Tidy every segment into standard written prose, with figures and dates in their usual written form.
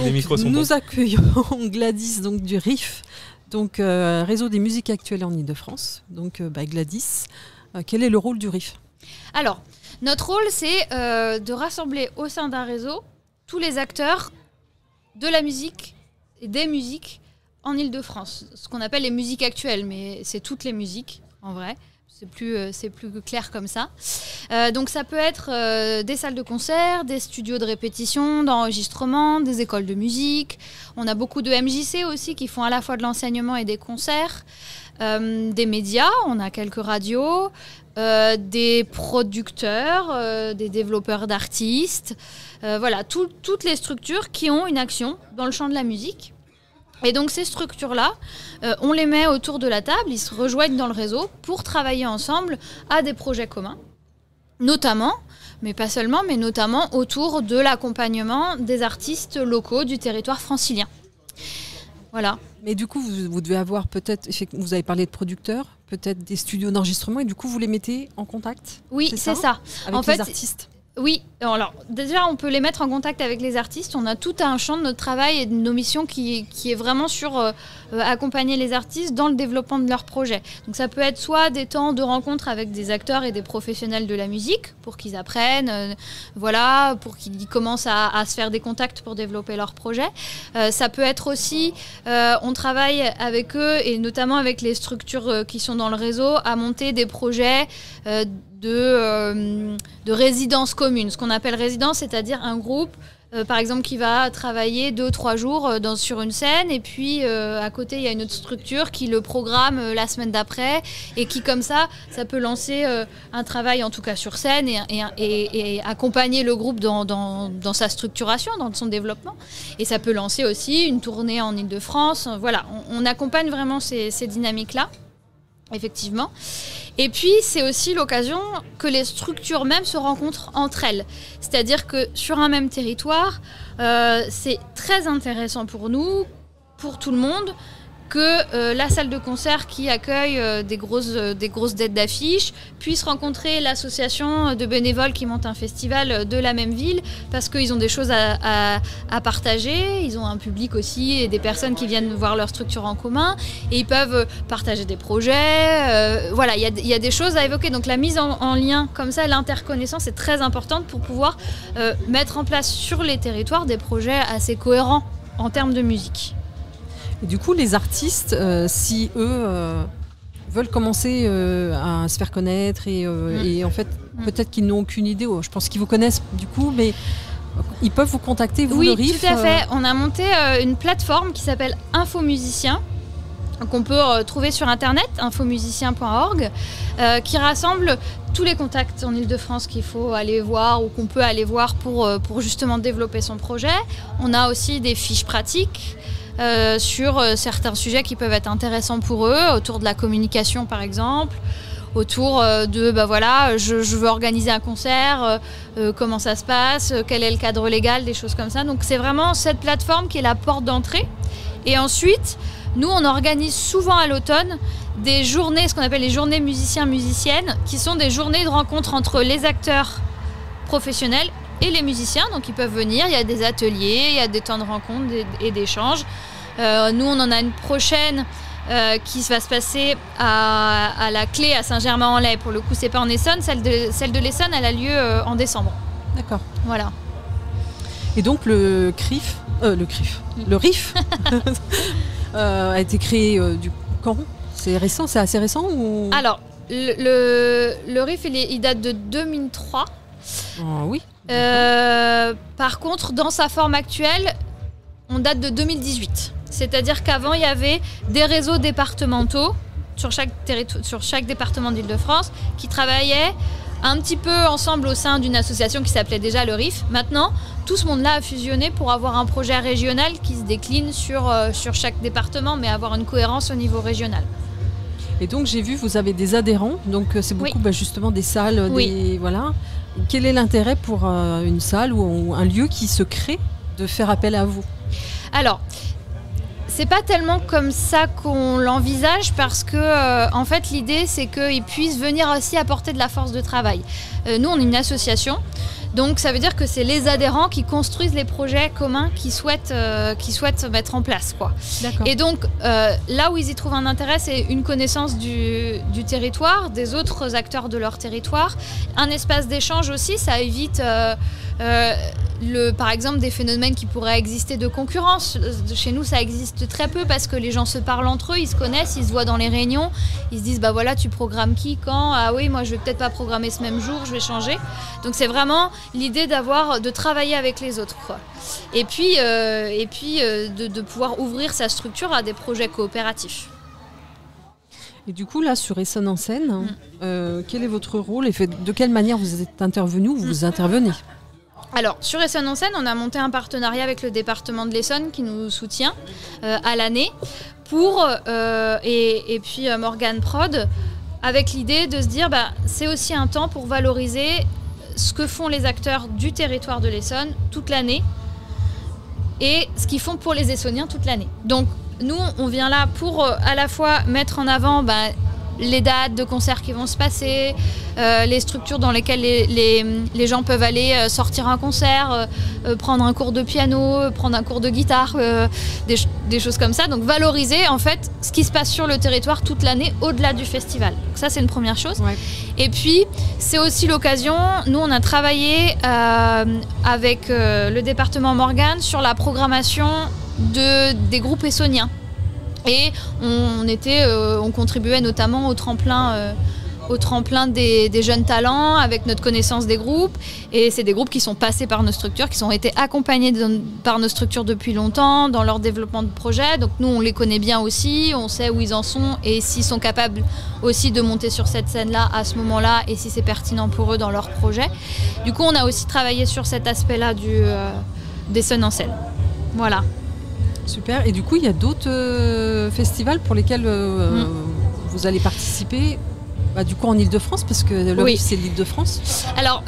Les micros sont Nous bons. accueillons Gladys donc, du RIF, donc Réseau des musiques actuelles en Ile-de-France. Donc Gladys, quel est le rôle du RIF? Alors, notre rôle, c'est de rassembler au sein d'un réseau tous les acteurs de la musique et des musiques en Ile-de-France. Ce qu'on appelle les musiques actuelles, mais c'est toutes les musiques, en vrai. C'est plus clair comme ça. Donc ça peut être des salles de concert, des studios de répétition, d'enregistrement, des écoles de musique. On a beaucoup de MJC aussi qui font à la fois de l'enseignement et des concerts. Des médias, on a quelques radios, des producteurs, des développeurs d'artistes. Voilà, toutes les structures qui ont une action dans le champ de la musique. Et donc ces structures-là, on les met autour de la table, ils se rejoignent dans le réseau pour travailler ensemble à des projets communs, notamment, mais pas seulement, mais notamment autour de l'accompagnement des artistes locaux du territoire francilien. Voilà. Mais du coup, vous devez avoir peut-être, vous avez parlé de producteurs, peut-être des studios d'enregistrement, et du coup, vous les mettez en contact? Oui, c'est ça. Avec en fait, les artistes? Oui, alors déjà on peut les mettre en contact avec les artistes. On a tout un champ de notre travail et de nos missions qui est vraiment sur accompagner les artistes dans le développement de leurs projets. Donc ça peut être soit des temps de rencontre avec des acteurs et des professionnels de la musique pour qu'ils apprennent, voilà, pour qu'ils commencent à se faire des contacts pour développer leurs projets. Ça peut être aussi, on travaille avec eux et notamment avec les structures qui sont dans le réseau à monter des projets de résidence commune. Ce qu'on appelle résidence, c'est-à-dire un groupe, par exemple, qui va travailler 2 ou 3 jours sur une scène, et puis à côté, il y a une autre structure qui le programme la semaine d'après, et qui, comme ça peut lancer un travail, en tout cas sur scène, et accompagner le groupe dans sa structuration, dans son développement. Et ça peut lancer aussi une tournée en Ile-de-France. Voilà, on accompagne vraiment ces dynamiques-là, effectivement. Et puis, c'est aussi l'occasion que les structures même se rencontrent entre elles. C'est-à-dire que sur un même territoire, c'est très intéressant pour nous, pour tout le monde, que la salle de concert qui accueille des grosses têtes d'affiche puisse rencontrer l'association de bénévoles qui monte un festival de la même ville, parce qu'ils ont des choses à partager, ils ont un public aussi et des personnes qui viennent voir leur structure en commun, et ils peuvent partager des projets. Voilà, il y a des choses à évoquer. Donc la mise en lien comme ça, l'interconnaissance est très importante pour pouvoir mettre en place sur les territoires des projets assez cohérents en termes de musique. Et du coup, les artistes, si eux veulent commencer à se faire connaître et en fait, peut-être qu'ils n'ont aucune idée, je pense qu'ils vous connaissent du coup, mais ils peuvent vous contacter, vous, le RIF? Oui, tout à fait. On a monté une plateforme qui s'appelle Infomusicien, qu'on peut trouver sur internet, infomusicien.org, qui rassemble tous les contacts en Ile-de-France qu'il faut aller voir ou qu'on peut aller voir pour justement développer son projet. On a aussi des fiches pratiques sur certains sujets qui peuvent être intéressants pour eux, autour de la communication par exemple, autour de voilà, je veux organiser un concert, comment ça se passe, quel est le cadre légal, des choses comme ça. Donc c'est vraiment cette plateforme qui est la porte d'entrée. Et ensuite, nous on organise souvent à l'automne des journées, ce qu'on appelle les journées musiciens-musiciennes, qui sont des journées de rencontre entre les acteurs professionnels et les musiciens. Donc ils peuvent venir, il y a des ateliers, il y a des temps de rencontre et d'échanges. Nous on en a une prochaine qui va se passer à la Clé à Saint-Germain-en-Laye. Pour le coup c'est pas en Essonne, celle de l'Essonne elle a lieu en décembre. D'accord. Voilà. Et donc le RIF a été créé quand? C'est récent, c'est assez récent ou... Alors le RIF il date de 2003. Oui. Par contre, dans sa forme actuelle, on date de 2018. C'est-à-dire qu'avant, il y avait des réseaux départementaux sur chaque département d'Île-de-France qui travaillaient un petit peu ensemble au sein d'une association qui s'appelait déjà le RIF. Maintenant, tout ce monde-là a fusionné pour avoir un projet régional qui se décline sur chaque département, mais avoir une cohérence au niveau régional. Et donc, j'ai vu, vous avez des adhérents, donc c'est beaucoup justement des salles, voilà. Quel est l'intérêt pour une salle ou un lieu qui se crée de faire appel à vous? Alors, c'est pas tellement comme ça qu'on l'envisage, parce que en fait l'idée c'est qu'ils puissent venir aussi apporter de la force de travail. Nous on est une association, Donc ça veut dire que c'est les adhérents qui construisent les projets communs qu'ils souhaitent mettre en place, quoi. D'accord. Et donc là où ils y trouvent un intérêt, c'est une connaissance du territoire, des autres acteurs de leur territoire, un espace d'échange aussi, ça évite par exemple des phénomènes qui pourraient exister de concurrence. Chez nous ça existe très peu parce que les gens se parlent entre eux, ils se connaissent, ils se voient dans les réunions, ils se disent bah voilà tu programmes qui, quand, ah oui moi je vais peut-être pas programmer ce même jour, je vais changer. Donc c'est vraiment l'idée de travailler avec les autres, quoi. Et puis de pouvoir ouvrir sa structure à des projets coopératifs. Et du coup là sur Essonne en scène, quel est votre rôle et de quelle manière vous êtes intervenu ou vous intervenez? Alors, sur Essonne en scène, on a monté un partenariat avec le département de l'Essonne qui nous soutient à l'année et puis Morgane Prod, avec l'idée de se dire c'est aussi un temps pour valoriser ce que font les acteurs du territoire de l'Essonne toute l'année et ce qu'ils font pour les Essonniens toute l'année. Donc, nous, on vient là pour à la fois mettre en avant les dates de concerts qui vont se passer, les structures dans lesquelles les gens peuvent aller sortir un concert, prendre un cours de piano, prendre un cours de guitare, des choses comme ça. Donc valoriser en fait ce qui se passe sur le territoire toute l'année au-delà du festival. Donc ça c'est une première chose. Ouais. Et puis c'est aussi l'occasion, nous on a travaillé avec le département Morgane sur la programmation des groupes essonniens. Et on contribuait notamment au tremplin des jeunes talents avec notre connaissance des groupes. Et c'est des groupes qui sont passés par nos structures, qui ont été accompagnés par nos structures depuis longtemps dans leur développement de projet. Donc nous, on les connaît bien aussi, on sait où ils en sont et s'ils sont capables aussi de monter sur cette scène-là à ce moment-là et si c'est pertinent pour eux dans leur projet. Du coup, on a aussi travaillé sur cet aspect-là d'Essonne en scène. Voilà. Super. Et du coup, il y a d'autres festivals pour lesquels vous allez participer du coup en Ile-de-France, parce que le RIF, c'est l'Ile-de-France. Alors,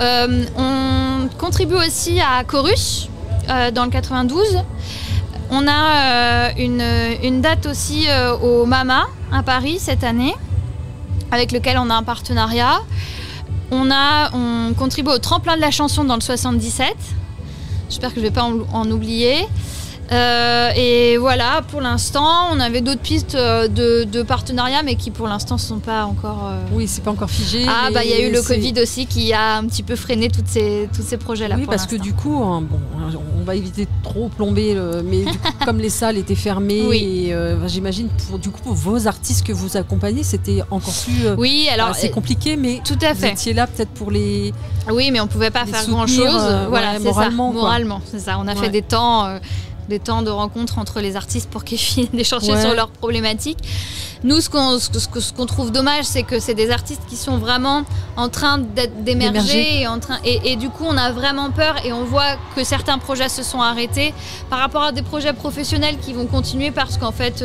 on contribue aussi à Chorus, dans le 92. On a une date aussi au MAMA, à Paris, cette année, avec lequel on a un partenariat. On contribue au tremplin de la chanson dans le 77. J'espère que je ne vais pas en oublier. Et voilà, pour l'instant, on avait d'autres pistes de partenariat, mais qui pour l'instant ne sont pas encore... Oui, c'est pas encore figé. Ah, il y a eu le Covid aussi qui a un petit peu freiné tous ces projets-là. Oui, parce que du coup, on va éviter de trop plomber, mais du coup, comme les salles étaient fermées, et, j'imagine pour vos artistes que vous accompagnez, c'était encore plus... oui, alors... c'est compliqué, mais tout à fait. Vous étiez là peut-être pour les... Oui, mais on ne pouvait pas faire grand-chose. Voilà, c'est moralement. Moralement, c'est ça. On a fait des temps de rencontres entre les artistes pour qu'ils finissent d'échanger sur leurs problématiques. Nous, ce qu'on trouve dommage, c'est que c'est des artistes qui sont vraiment en train d'émerger et du coup, on a vraiment peur et on voit que certains projets se sont arrêtés par rapport à des projets professionnels qui vont continuer parce qu'en fait,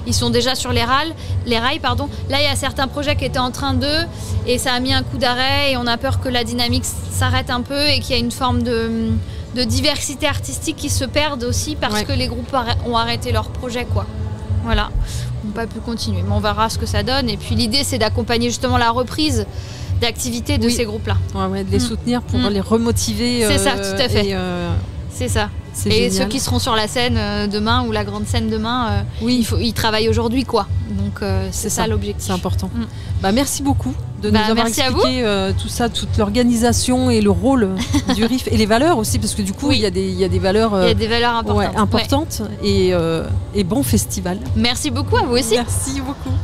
ils sont déjà sur les rails. Là, il y a certains projets qui étaient en train et ça a mis un coup d'arrêt et on a peur que la dynamique s'arrête un peu et qu'il y a une forme de diversité artistique qui se perdent aussi parce que les groupes ont arrêté leur projet, quoi. Voilà, on n'a pas pu continuer, mais on verra ce que ça donne. Et puis l'idée, c'est d'accompagner justement la reprise d'activité de ces groupes-là. De les soutenir pour les remotiver. C'est ça, tout à fait. C'est ça. Et génial. ceux qui seront sur la scène demain ou la grande scène demain, ils travaillent aujourd'hui, quoi. Donc c'est ça l'objectif. C'est important. Merci beaucoup de nous avoir expliqué tout ça, toute l'organisation et le rôle du RIF et les valeurs aussi, parce que du coup il y a des valeurs, importantes, importantes et bon festival. Merci beaucoup à vous aussi. Merci beaucoup.